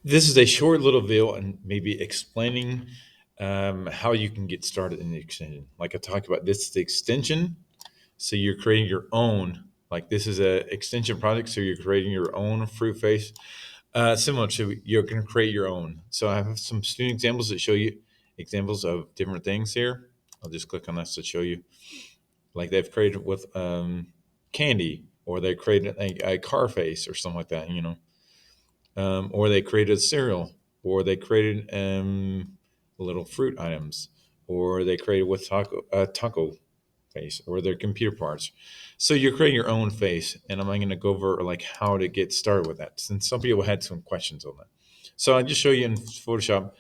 This is a short little video and maybe explaining how you can get started in the extension. Like I talked about, this is the extension. So you're creating your own. Like this is a extension project, so you're creating your own fruit face. Similar to you're going to create your own. So I have some student examples that show you examples of different things here. I'll just click on this to show you. Like they've created with candy, or they created a car face or something like that. Or they created cereal, or they created little fruit items, or they created with taco face, or their computer parts. So you're creating your own face, and I'm going to go over like how to get started with that, since some people had some questions on that. So I just show you in Photoshop.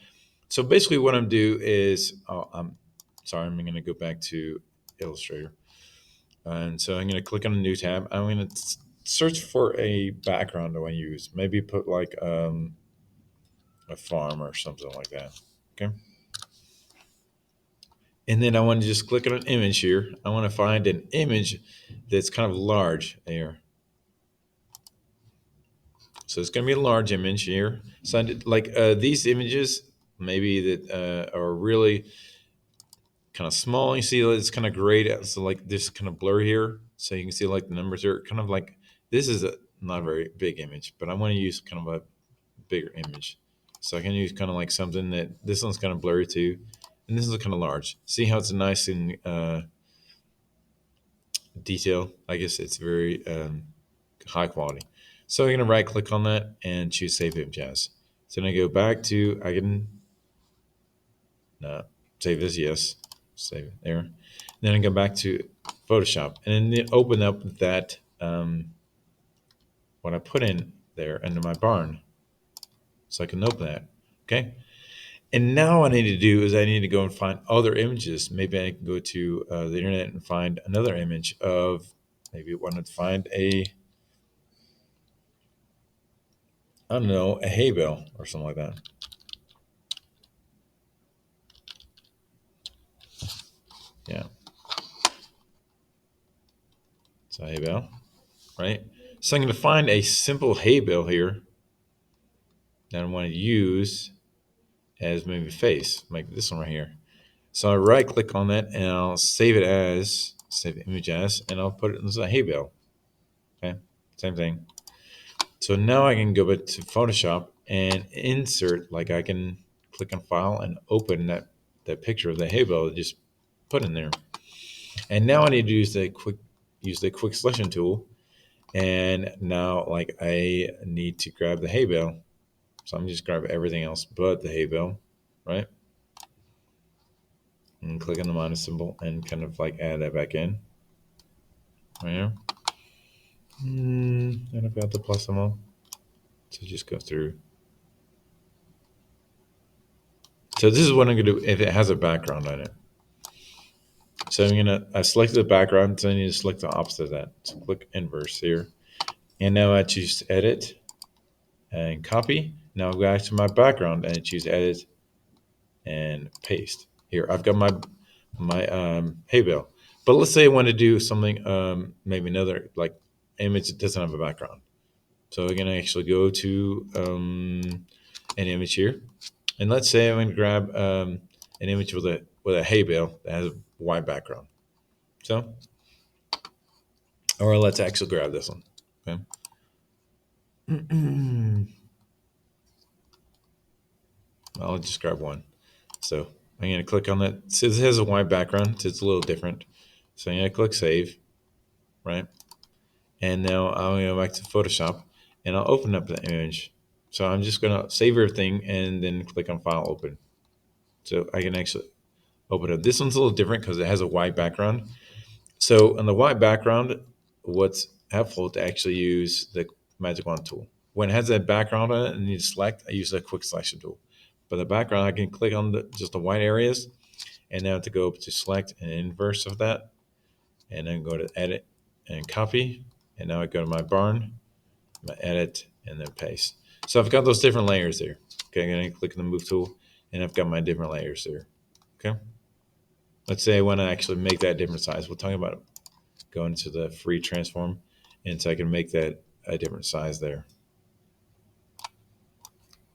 So basically, what I'm do is, I'm sorry, I'm going to go back to Illustrator, and so I'm going to click on a new tab. I'm going to search for a background I want to use. Maybe put like a farm or something like that. Okay. And then I want to just click on an image here. I want to find an image that's kind of large here. So it's going to be a large image here. So like these images, maybe that are really kind of small. You see it's kind of grayed. So like this kind of blur here. So you can see like the numbers are kind of like, this is not a very big image, but I want to use kind of a bigger image. So I can use kind of like something that, this one's kind of blurry too. And this is kind of large. See how it's nice and detail? I guess it's very high quality. So I'm going to right click on that and choose Save Image As. So then I go back to, I can save as yes, save it there. Then I go back to Photoshop and then open up that, what I put in there under my barn. So I can open that. Okay. And now what I need to do is I need to go and find other images. Maybe I can go to the internet and find another image of, maybe I wanted to find a, I don't know, a hay bale or something like that. Yeah, it's a hay bale, right? So I'm going to find a simple hay bale here that I want to use as maybe face, like this one right here. So I right click on that and I'll save it as, save the image as, and I'll put it as a hay bale. Okay, same thing. So now I can go back to Photoshop and insert, like I can click on file and open that picture of the hay bale, just put in there. And now I need to use the quick selection tool. And now like I need to grab the hay bale. So I'm just grab everything else but the hay bale, right? And click on the minus symbol and kind of like add that back in. Right here. And I've got the plus symbol. So just go through. So this is what I'm gonna do if it has a background on it. So I select the background, so I need to select the opposite of that. So click inverse here. And now I choose edit and copy. Now I'll go back to my background and choose edit and paste. Here, I've got my hay bale. But let's say I want to do something, maybe another like image that doesn't have a background. So we're gonna actually go to an image here, and let's say I'm gonna grab an image with a hay bale that has a white background. So, or let's actually grab this one. Okay. I'll just grab one. So I'm gonna click on that. So this has a white background, so it's a little different. So I'm gonna click save, right? And now I'm gonna go back to Photoshop, and I'll open up the image. So I'm just gonna save everything and then click on File, Open. So I can actually open it. This one's a little different because it has a white background. So on the white background, what's helpful to actually use the magic wand tool. When it has that background on it and you select, I use the quick selection tool. But the background, I can click on just the white areas, and now to go to select an inverse of that, and then go to edit and copy. And now I go to my barn, my edit, and then paste. So I've got those different layers there. Okay, I'm going to click on the move tool, and I've got my different layers there. Okay. Let's say I want to actually make that different size. We'll talk about going to the free transform, and so I can make that a different size there.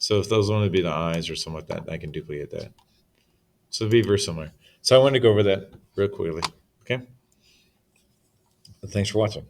So if those want to be the eyes or something like that, I can duplicate that. So it'll be very similar. So I wanted to go over that real quickly. Okay. Thanks for watching.